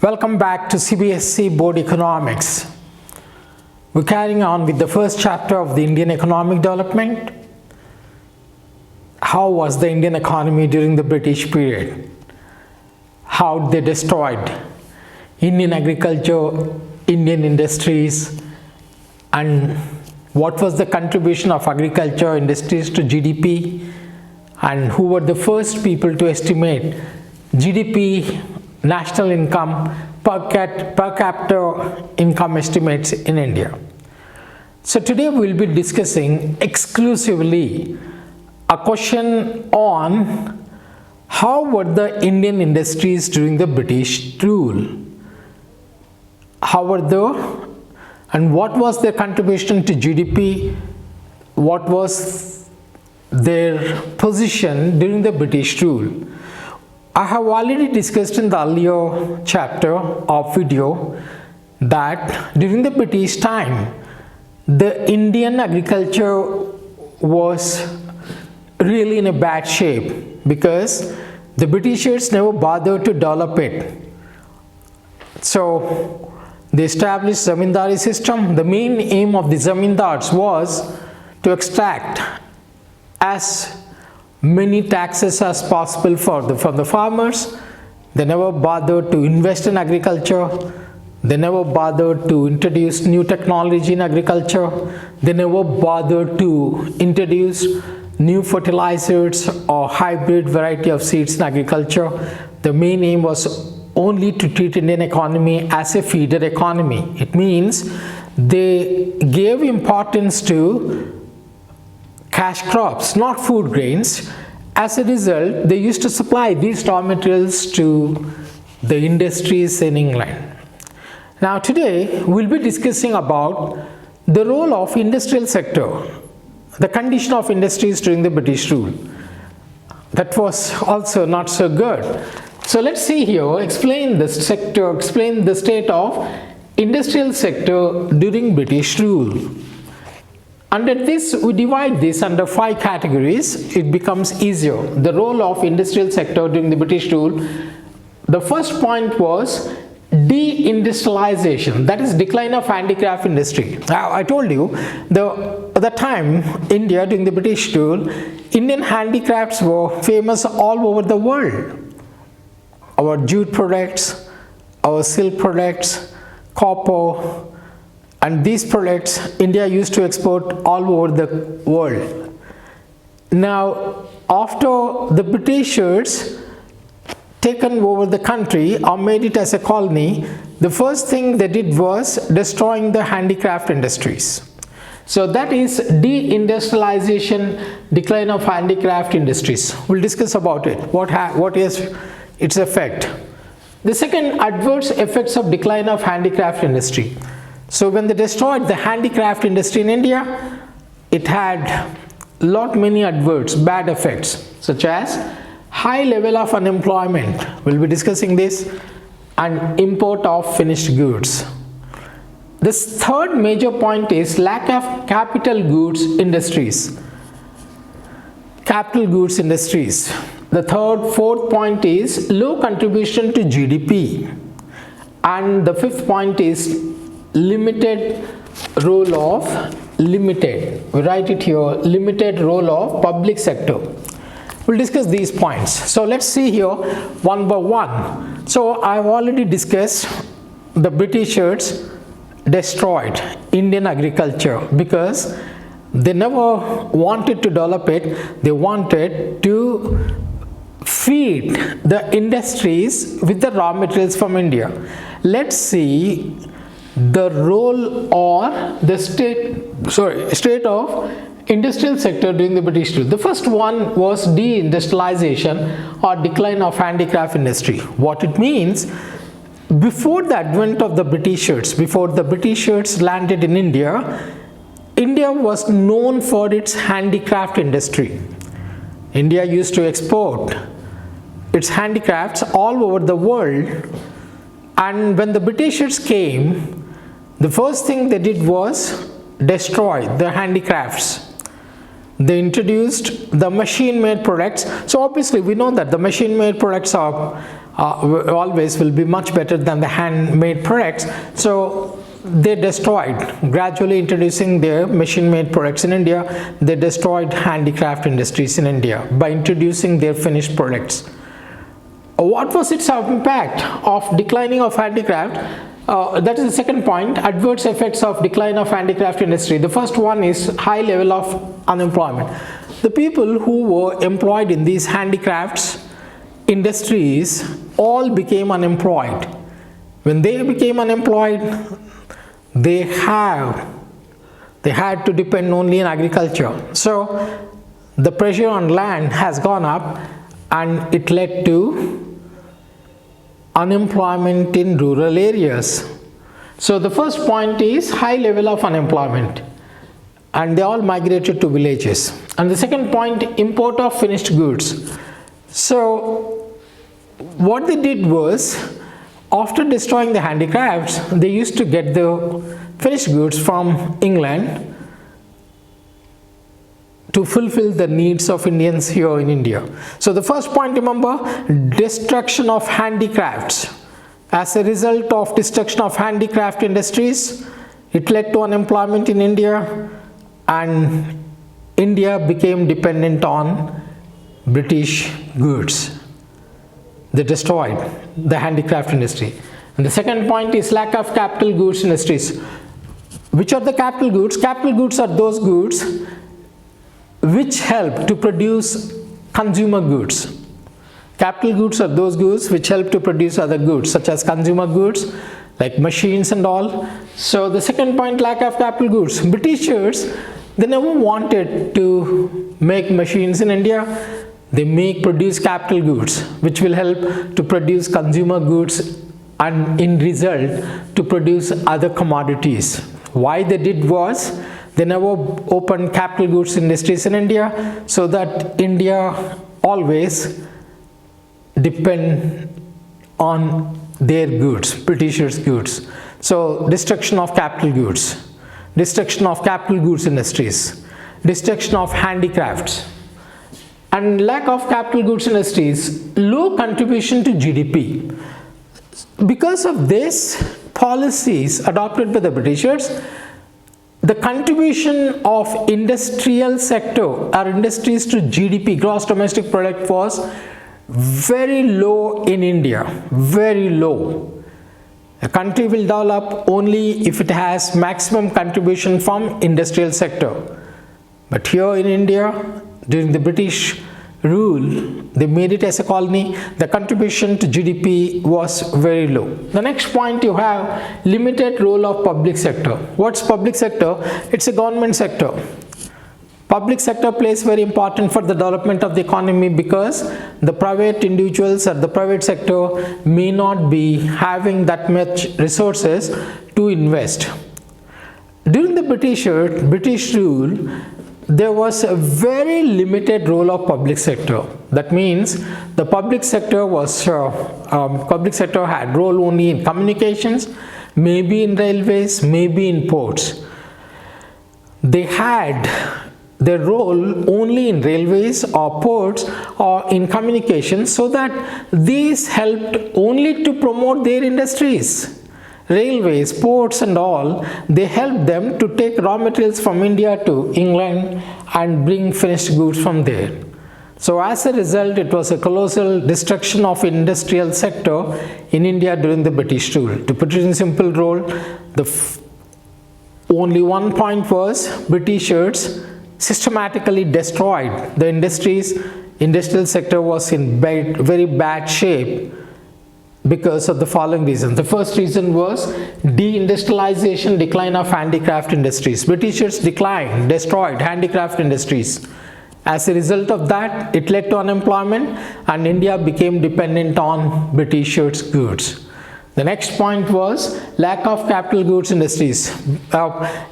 Welcome back to CBSE Board Economics. We're carrying on with the first chapter of the Indian economic development. How was the Indian economy during the British period? How they destroyed Indian agriculture, Indian industries, and what was the contribution of agriculture industries to GDP, and who were the first people to estimate GDP, national income, per capita income estimates in India. So today we will be discussing exclusively a question on how were the Indian industries during the British rule. How were they, and what was their contribution to GDP? What was their position during the British rule? I have already discussed in the earlier chapter of video that during the British time, the Indian agriculture was really in a bad shape because the Britishers never bothered to develop it. So they established zamindari system. The main aim of the zamindars was to extract as many taxes as possible from the farmers. They never bothered to invest in agriculture. They never bothered to introduce new technology in agriculture. They never bothered to introduce new fertilizers or hybrid variety of seeds in agriculture. The main aim was only to treat Indian economy as a feeder economy. It means they gave importance to cash crops, not food grains. As a result, they used to supply these raw materials to the industries in England. Now today, we'll be discussing about the role of industrial sector, the condition of industries during the British rule. That was also not so good. So let's see here, explain this sector, explain the state of industrial sector during British rule. Under this, we divide this under 5 categories. It becomes easier. The role of industrial sector during the British rule. The first point was de-industrialization, that is decline of handicraft industry. Now, I told you, at the time, India during the British rule, Indian handicrafts were famous all over the world. Our jute products, our silk products, copper, and these products India used to export all over the world. Now, after the Britishers taken over the country or made it as a colony, the first thing they did was destroying the handicraft industries. So that is de-industrialization, decline of handicraft industries. We'll discuss about it. What is its effect? The second, adverse effects of decline of handicraft industry. So when they destroyed the handicraft industry in India, it had many adverse bad effects, such as high level of unemployment. We'll be discussing this, and import of finished goods. This third major point is lack of capital goods industries. Capital goods industries. The fourth point is low contribution to GDP. And the fifth point is limited role of we write it here, limited role of public sector. We'll discuss these points. So let's see here one by one. So I've already discussed the Britishers destroyed Indian agriculture because they never wanted to develop it. They wanted to feed the industries with the raw materials from India. Let's see the role or the state of industrial sector during the British rule. The first one was de-industrialization or decline of handicraft industry. What it means, before the advent of the Britishers, before the Britishers landed in India, India was known for its handicraft industry. India used to export its handicrafts all over the world, and when the Britishers came, the first thing they did was destroy the handicrafts. They introduced the machine-made products. So obviously we know that the machine-made products are always will be much better than the handmade products. So they destroyed, gradually introducing their machine-made products in India. They destroyed handicraft industries in India by introducing their finished products. What was its impact of declining of handicraft? That is the second point, adverse effects of decline of handicraft industry. The first one is high level of unemployment. The people who were employed in these handicrafts industries all became unemployed. When they became unemployed, they had to depend only on agriculture. So the pressure on land has gone up and it led to unemployment in rural areas. So the first point is high level of unemployment, and they all migrated to villages. And the second point, import of finished goods. So what they did was, after destroying the handicrafts, they used to get the finished goods from England to fulfill the needs of Indians here in India. So the first point, remember, destruction of handicrafts. As a result of destruction of handicraft industries, it led to unemployment in India, and India became dependent on British goods. They destroyed the handicraft industry. And the second point is lack of capital goods industries. Which are the capital goods? Capital goods are those goods which help to produce consumer goods. Capital goods are those goods which help to produce other goods, such as consumer goods like machines and all. So the second point, lack of capital goods. Britishers, they never wanted to make machines in India. They produce capital goods which will help to produce consumer goods, and in result to produce other commodities. Why they did was, they never opened capital goods industries in India, so that India always depend on their goods, Britishers' goods. So destruction of capital goods, destruction of capital goods industries, destruction of handicrafts, and lack of capital goods industries, low contribution to GDP. Because of this policies adopted by the Britishers, the contribution of industrial sector or industries to GDP, gross domestic product, was very low in India, very low. A country will develop only if it has maximum contribution from industrial sector. But here in India, during the British rule, they made it as a colony, the contribution to GDP was very low. The next point, you have limited role of public sector. What's public sector? It's a government sector. Public sector plays very important for the development of the economy, because the private individuals or the private sector may not be having that much resources to invest. During the British rule, there was a very limited role of public sector. That means the public sector had role only in communications, maybe in railways, maybe in ports. They had their role only in railways or ports or in communications, so that these helped only to promote their industries. Railways, ports and all, they helped them to take raw materials from India to England and bring finished goods from there. So as a result, it was a colossal destruction of industrial sector in India during the British rule. To put it in simple role, only one point was, Britishers systematically destroyed the industries. Industrial sector was in very bad shape because of the following reasons. The first reason was de-industrialization, decline of handicraft industries. Britishers destroyed handicraft industries. As a result of that, it led to unemployment, and India became dependent on Britishers' goods. The next point was lack of capital goods industries.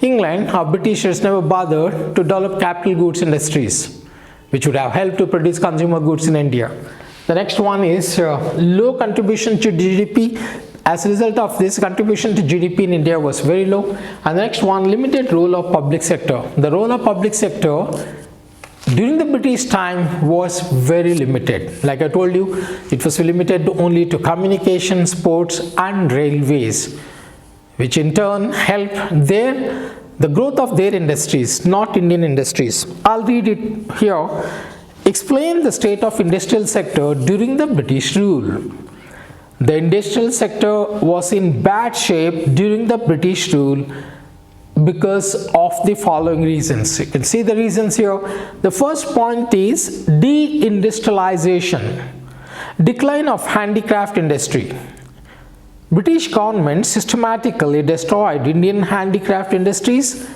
England or Britishers never bothered to develop capital goods industries, which would have helped to produce consumer goods in India. The next one is low contribution to GDP. As a result of this, contribution to GDP in India was very low. And the next one, limited role of public sector. The role of public sector during the British time was very limited. Like I told you, it was limited only to communications, ports and railways, which in turn helped the growth of their industries, not Indian industries. I'll read it here. Explain the state of industrial sector during the British rule. The industrial sector was in bad shape during the British rule because of the following reasons. You can see the reasons here. The first point is de-industrialization, decline of handicraft industry. British government systematically destroyed Indian handicraft industries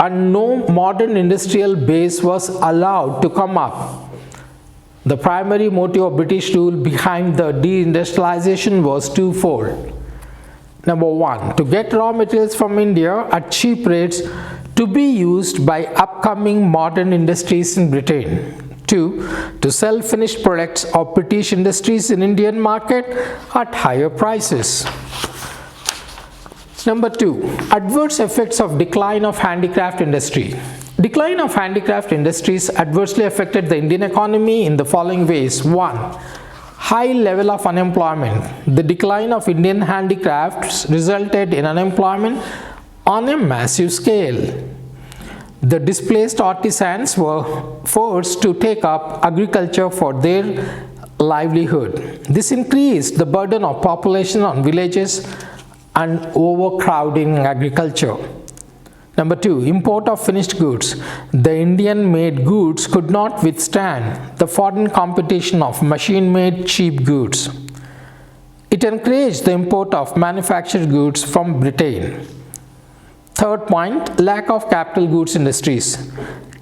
and no modern industrial base was allowed to come up. The primary motive of British rule behind the deindustrialization was twofold. Number one, to get raw materials from India at cheap rates to be used by upcoming modern industries in Britain. Two, to sell finished products of British industries in Indian market at higher prices. Number two, adverse effects of decline of handicraft industry. Decline of handicraft industries adversely affected the Indian economy in the following ways. One, high level of unemployment. The decline of Indian handicrafts resulted in unemployment on a massive scale. The displaced artisans were forced to take up agriculture for their livelihood. This increased the burden of population on villages and overcrowding agriculture. Number two, import of finished goods. The Indian-made goods could not withstand the foreign competition of machine-made cheap goods. It encouraged the import of manufactured goods from Britain. Third point, lack of capital goods industries.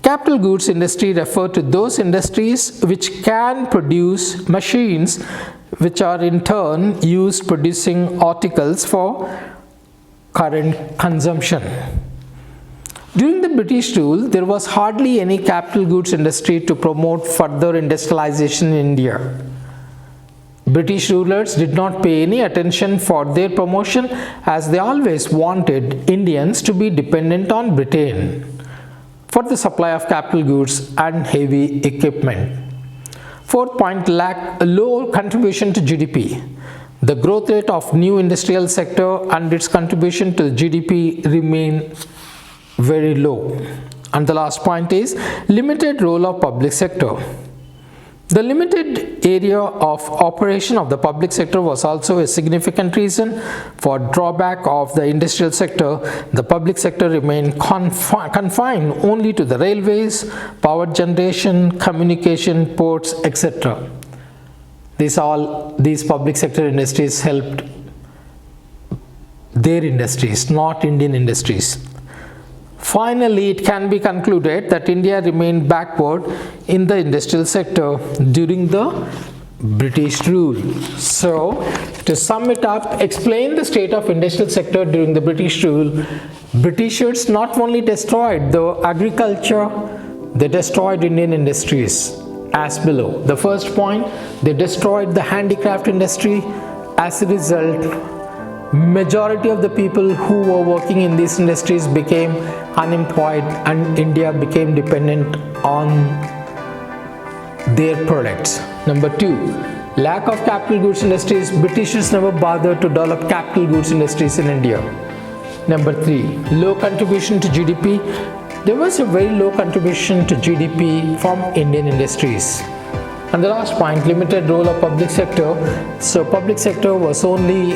Capital goods industry refer to those industries which can produce machines which are in turn used producing articles for current consumption. During the British rule, there was hardly any capital goods industry to promote further industrialization in India. British rulers did not pay any attention for their promotion as they always wanted Indians to be dependent on Britain for the supply of capital goods and heavy equipment. Fourth point, low contribution to GDP. The growth rate of new industrial sector and its contribution to GDP remain very low. And the last point is limited role of public sector. The limited area of operation of the public sector was also a significant reason for drawback of the industrial sector. The public sector remained confined only to the railways, power generation, communication, ports, etc. These public sector industries helped their industries, not Indian industries. Finally, it can be concluded that India remained backward in the industrial sector during the British rule. So, to sum it up, explain the state of industrial sector during the British rule. Britishers not only destroyed the agriculture, they destroyed Indian industries as below. The first point, they destroyed the handicraft industry. As a result, majority of the people who were working in these industries became unemployed and India became dependent on their products. Number two, lack of capital goods industries. Britishers never bothered to develop capital goods industries in India. Number three, low contribution to GDP. There was a very low contribution to GDP from Indian industries. And the last point, limited role of public sector. So public sector was only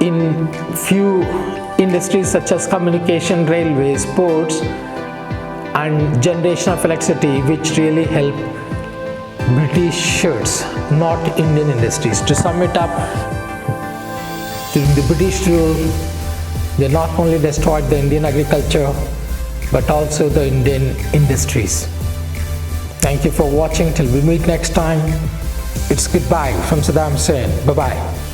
in few industries such as communication, railways, ports and generation of electricity, which really helped Britishers, not Indian industries. To sum it up, during the British rule, they not only destroyed the Indian agriculture but also the Indian industries. Thank you for watching. Till we meet next time, it's goodbye from Saddam Hussein. Bye-bye.